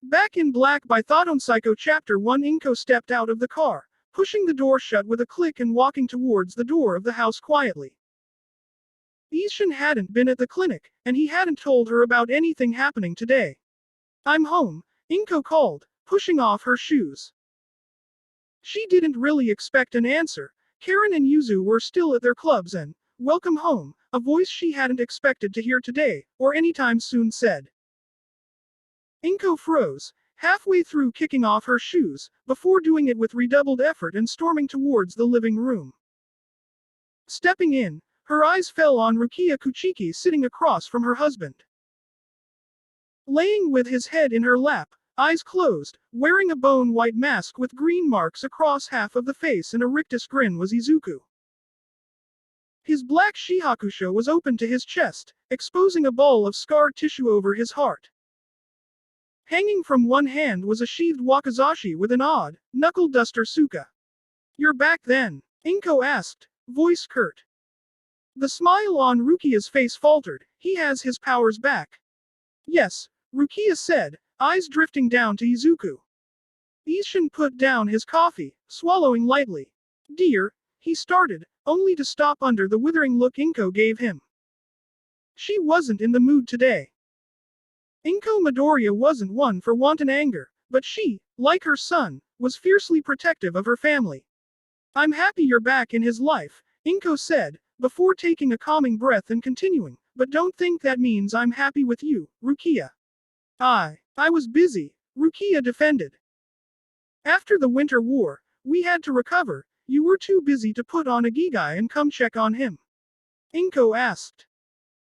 Back in Black by ThatOnePsycho Chapter 1. Inko stepped out of the car, pushing the door shut with a click and walking towards the door of the house quietly. Ishin hadn't been at the clinic, and he hadn't told her about anything happening today. "I'm home," Inko called, pushing off her shoes. She didn't really expect an answer. Karen and Yuzu were still at their clubs and, "Welcome home," a voice she hadn't expected to hear today, or anytime soon said. Inko froze, halfway through kicking off her shoes, before doing it with redoubled effort and storming towards the living room. Stepping in, her eyes fell on Rukia Kuchiki sitting across from her husband. Laying with his head in her lap, eyes closed, wearing a bone-white mask with green marks across half of the face and a rictus grin was Izuku. His black shihakusha was open to his chest, exposing a ball of scarred tissue over his heart. Hanging from one hand was a sheathed wakizashi with an odd, knuckle-duster suka. "You're back then?" Inko asked, voice curt. The smile on Rukia's face faltered. "He has his powers back." "Yes," Rukia said, eyes drifting down to Izuku. Ishin put down his coffee, swallowing lightly. "Dear," he started, only to stop under the withering look Inko gave him. She wasn't in the mood today. Inko Midoriya wasn't one for wanton anger, but she, like her son, was fiercely protective of her family. "I'm happy you're back in his life," Inko said, before taking a calming breath and continuing, "but don't think that means I'm happy with you, Rukia." I was busy," Rukia defended. "After the winter war, we had to recover. You were too busy to put on a gigai and come check on him?" Inko asked.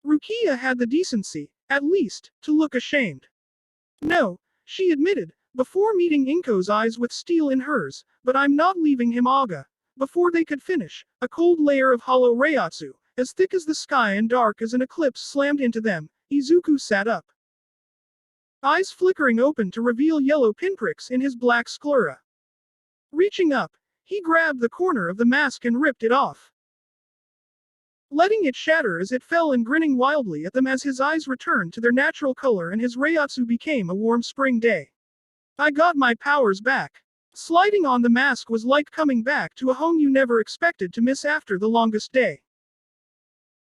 Rukia had the decency, at least, to look ashamed. "No," she admitted, before meeting Inko's eyes with steel in hers, "but I'm not leaving him Aga." Before they could finish, a cold layer of hollow reiatsu, as thick as the sky and dark as an eclipse slammed into them. Izuku sat up. Eyes flickering open to reveal yellow pinpricks in his black sclera. Reaching up, he grabbed the corner of the mask and ripped it off, letting it shatter as it fell and grinning wildly at them as his eyes returned to their natural color and his reiatsu became a warm spring day. "I got my powers back." Sliding on the mask was like coming back to a home you never expected to miss after the longest day.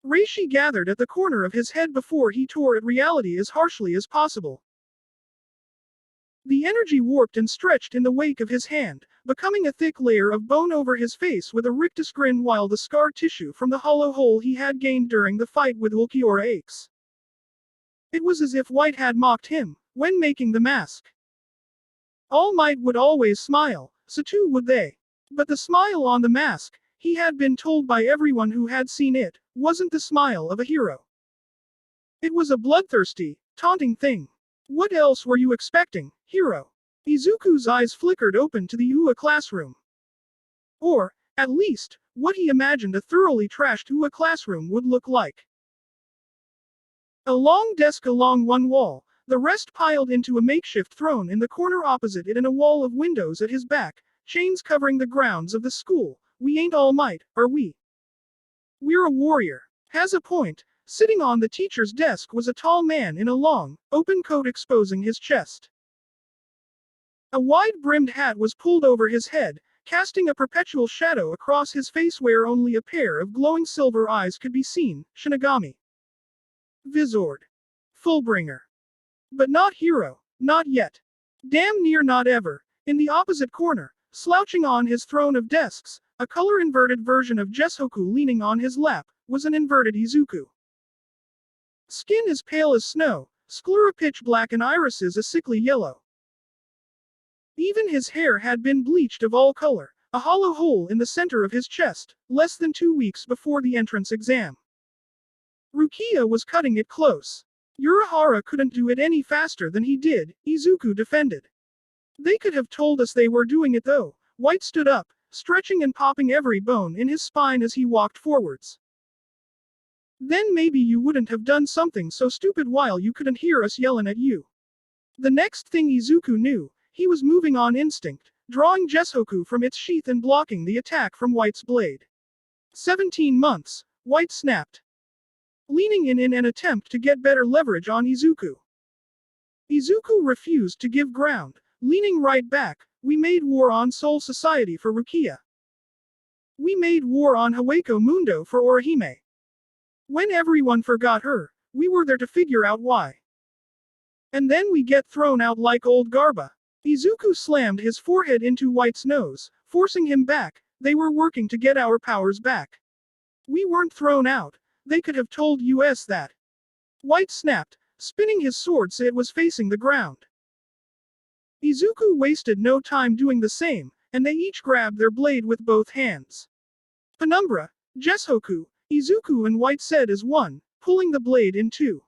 Reishi gathered at the corner of his head before he tore at reality as harshly as possible. The energy warped and stretched in the wake of his hand, becoming a thick layer of bone over his face with a rictus grin while the scar tissue from the hollow hole he had gained during the fight with Ulquiorra aches. It was as if White had mocked him, when making the mask. All Might would always smile, so too would they. But the smile on the mask, he had been told by everyone who had seen it, wasn't the smile of a hero. It was a bloodthirsty, taunting thing. "What else were you expecting, hero?" Izuku's eyes flickered open to the UA classroom. Or, at least, what he imagined a thoroughly trashed UA classroom would look like. A long desk along one wall, the rest piled into a makeshift throne in the corner opposite it and a wall of windows at his back, chains covering the grounds of the school. "We ain't All Might, are we? We're a warrior." Has a point. Sitting on the teacher's desk was a tall man in a long, open coat exposing his chest. A wide-brimmed hat was pulled over his head, casting a perpetual shadow across his face where only a pair of glowing silver eyes could be seen. Shinigami. Vizord. Fullbringer. But not hero, not yet. Damn near not ever. In the opposite corner, slouching on his throne of desks, a color-inverted version of Jeshoku leaning on his lap, was an inverted Izuku. Skin as pale as snow, sclera pitch black and irises a sickly yellow. Even his hair had been bleached of all color, a hollow hole in the center of his chest, less than 2 weeks before the entrance exam. Rukia was cutting it close. Urahara couldn't do it any faster than he did, Izuku defended. "They could have told us they were doing it though." White stood up, stretching and popping every bone in his spine as he walked forwards. "Then maybe you wouldn't have done something so stupid while you couldn't hear us yelling at you." The next thing Izuku knew, he was moving on instinct, drawing Jeshoku from its sheath and blocking the attack from White's blade. 17 months, White snapped, leaning in an attempt to get better leverage on Izuku. Izuku refused to give ground, leaning right back. We made war on Soul Society for Rukia. We made war on Hawako Mundo for Orihime. When everyone forgot her, we were there to figure out why. And then we get thrown out like old Garba. Izuku slammed his forehead into White's nose, forcing him back. They were working to get our powers back. We weren't thrown out. They could have told us that. White snapped, spinning his sword so it was facing the ground. Izuku wasted no time doing the same, and they each grabbed their blade with both hands. Penumbra, Jeshoku, Izuku and White said as one, pulling the blade in two.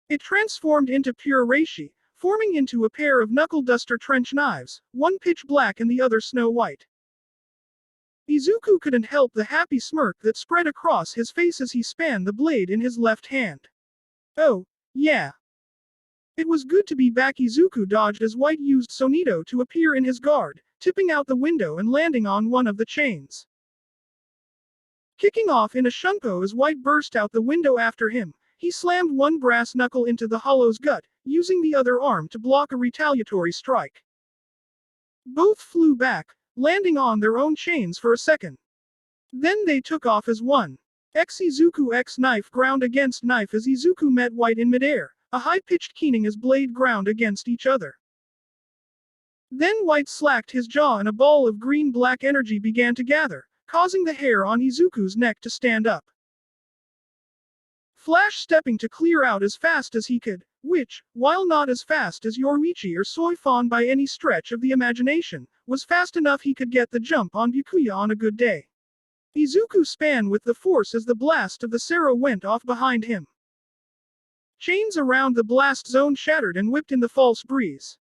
It transformed into pure reishi, forming into a pair of knuckle-duster trench knives, one pitch black and the other snow white. Izuku couldn't help the happy smirk that spread across his face as he spanned the blade in his left hand. Oh, yeah. It was good to be back. Izuku dodged as White used Sonito to appear in his guard, tipping out the window and landing on one of the chains. Kicking off in a shunpo as White burst out the window after him, he slammed one brass knuckle into the hollow's gut, using the other arm to block a retaliatory strike. Both flew back, landing on their own chains for a second. Then they took off as one. Izuku X knife ground against knife as Izuku met White in midair, a high-pitched keening as blade ground against each other. Then White slacked his jaw and a ball of green-black energy began to gather, causing the hair on Izuku's neck to stand up. Flash stepping to clear out as fast as he could, which, while not as fast as Yoruichi or Soifon by any stretch of the imagination, was fast enough he could get the jump on Byakuya on a good day. Izuku span with the force as the blast of the Sero went off behind him. Chains around the blast zone shattered and whipped in the false breeze.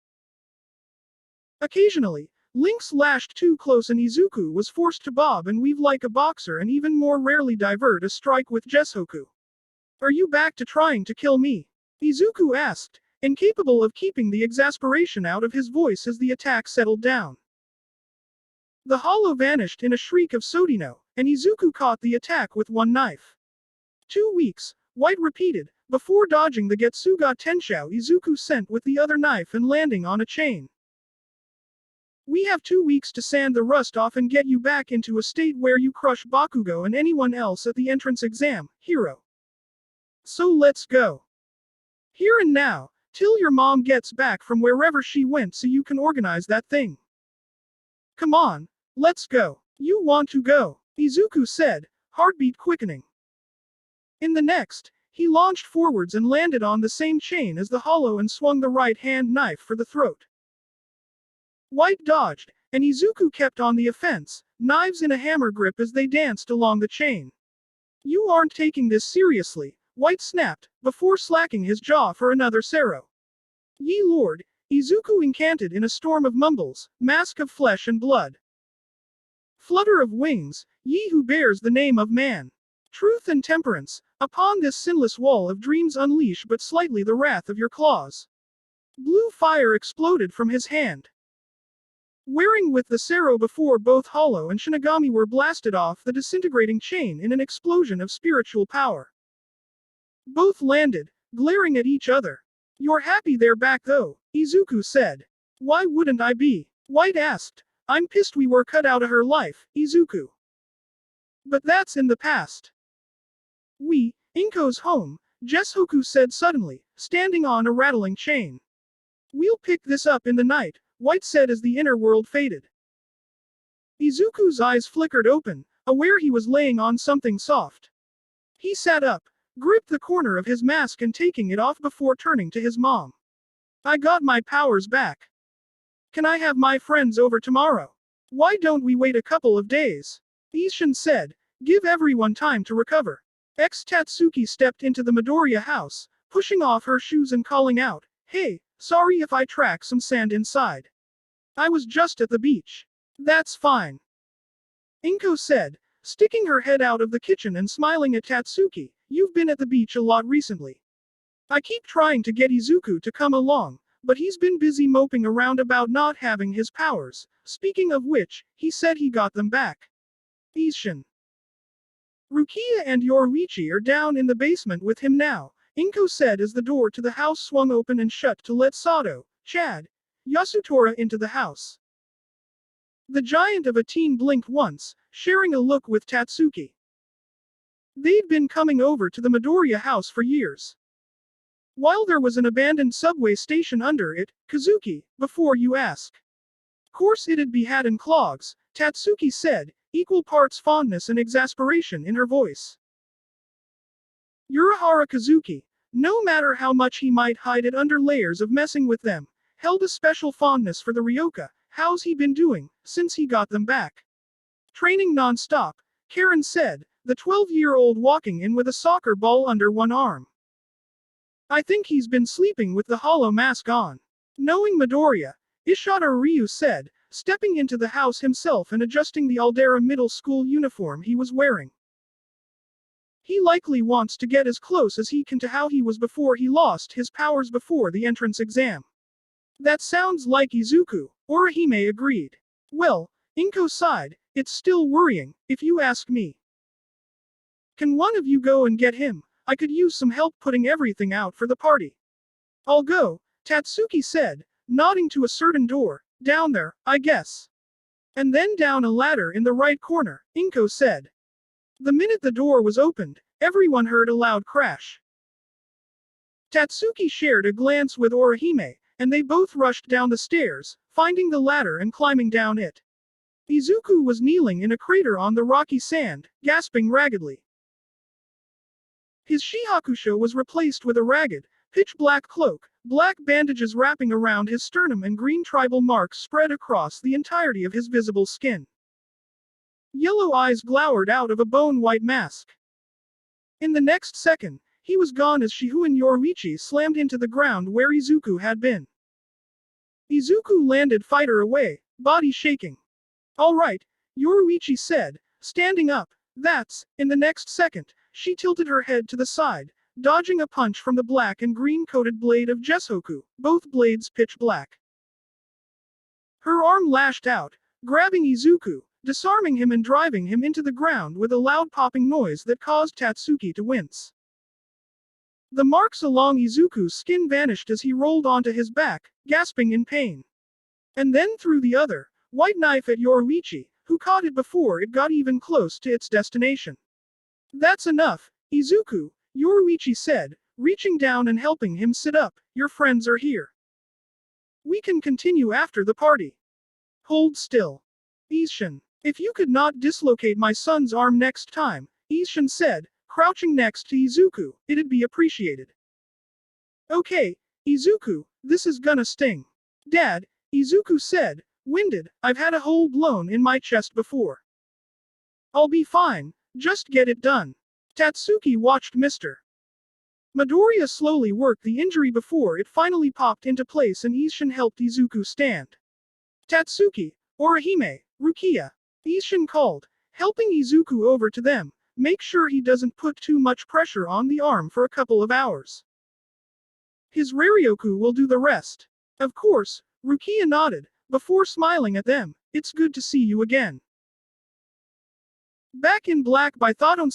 Occasionally, links lashed too close and Izuku was forced to bob and weave like a boxer and even more rarely divert a strike with Jeshoku. Are you back to trying to kill me? Izuku asked, incapable of keeping the exasperation out of his voice as the attack settled down. The hollow vanished in a shriek of Sodino, and Izuku caught the attack with one knife. 2 weeks, White repeated, before dodging the Getsuga Tenshou Izuku sent with the other knife and landing on a chain. We have 2 weeks to sand the rust off and get you back into a state where you crush Bakugo and anyone else at the entrance exam, hero. So let's go. Here and now, till your mom gets back from wherever she went so you can organize that thing. Come on, let's go. You want to go, Izuku said, heartbeat quickening. In the next, he launched forwards and landed on the same chain as the hollow and swung the right-hand knife for the throat. White dodged, and Izuku kept on the offense, knives in a hammer grip as they danced along the chain. You aren't taking this seriously, White snapped, before slacking his jaw for another Sero. Ye Lord, Izuku incanted in a storm of mumbles, mask of flesh and blood. Flutter of wings, ye who bears the name of man. Truth and temperance, upon this sinless wall of dreams unleash but slightly the wrath of your claws. Blue fire exploded from his hand. Wearing with the Sero before both Hollow and Shinigami were blasted off the disintegrating chain in an explosion of spiritual power. Both landed, glaring at each other. You're happy they're back though, Izuku said. Why wouldn't I be? White asked. I'm pissed we were cut out of her life, Izuku. But that's in the past. Inko's home, Jeshoku said suddenly, standing on a rattling chain. We'll pick this up in the night, White said as the inner world faded. Izuku's eyes flickered open, aware he was laying on something soft. He sat up, gripped the corner of his mask and taking it off before turning to his mom. I got my powers back. Can I have my friends over tomorrow? Why don't we wait a couple of days? Ishin said, give everyone time to recover. Tatsuki stepped into the Midoriya house, pushing off her shoes and calling out, hey, sorry if I track some sand inside. I was just at the beach. That's fine. Inko said, sticking her head out of the kitchen and smiling at Tatsuki, you've been at the beach a lot recently. I keep trying to get Izuku to come along, but he's been busy moping around about not having his powers, speaking of which, he said he got them back. Ishin. Rukia and Yoruichi are down in the basement with him now, Inko said as the door to the house swung open and shut to let Sado, Chad, Yasutora into the house. The giant of a teen blinked once, sharing a look with Tatsuki. They'd been coming over to the Midoriya house for years. While there was an abandoned subway station under it, Kazuki, before you ask. Course it'd be hat and clogs, Tatsuki said, equal parts fondness and exasperation in her voice. Urahara Kazuki, no matter how much he might hide it under layers of messing with them, held a special fondness for the Ryoka. How's he been doing, since he got them back? Training non-stop, Karen said, the 12-year-old walking in with a soccer ball under one arm. I think he's been sleeping with the hollow mask on. Knowing Midoriya, Ishida Ryu said, stepping into the house himself and adjusting the Aldera middle school uniform he was wearing. He likely wants to get as close as he can to how he was before he lost his powers before the entrance exam. That sounds like Izuku, Orihime agreed. Well, Inko sighed, it's still worrying, if you ask me. Can one of you go and get him? I could use some help putting everything out for the party. I'll go, Tatsuki said, nodding to a certain door. Down there, I guess. And then down a ladder in the right corner, Inko said. The minute the door was opened, everyone heard a loud crash. Tatsuki shared a glance with Orihime, and they both rushed down the stairs, finding the ladder and climbing down it. Izuku was kneeling in a crater on the rocky sand, gasping raggedly. His shihakusho was replaced with a ragged, pitch-black cloak, black bandages wrapping around his sternum and green tribal marks spread across the entirety of his visible skin. Yellow eyes glowered out of a bone-white mask. In the next second, he was gone as Shihu and Yoruichi slammed into the ground where Izuku had been. Izuku landed fighter away, body shaking. All right, Yoruichi said, standing up. That's, in the next second, she tilted her head to the side, dodging a punch from the black and green-coated blade of Jeshoku, both blades pitch black. Her arm lashed out, grabbing Izuku, disarming him and driving him into the ground with a loud popping noise that caused Tatsuki to wince. The marks along Izuku's skin vanished as he rolled onto his back, gasping in pain. And then threw the other, white knife at Yoruichi, who caught it before it got even close to its destination. That's enough, Izuku, Yoruichi said, reaching down and helping him sit up. Your friends are here. We can continue after the party. Hold still. Isshin. If you could not dislocate my son's arm next time, Isshin said, crouching next to Izuku, it'd be appreciated. Okay, Izuku, this is gonna sting. Dad, Izuku said, winded, I've had a hole blown in my chest before. I'll be fine, just get it done. Tatsuki watched Mr. Midoriya slowly work the injury before it finally popped into place and Isshin helped Izuku stand. Tatsuki, Orihime, Rukia. Isshin called, helping Izuku over to them. Make sure he doesn't put too much pressure on the arm for a couple of hours. His Raryoku will do the rest. Of course, Rukia nodded, before smiling at them. It's good to see you again. Back in Black by ThatOnePsycho.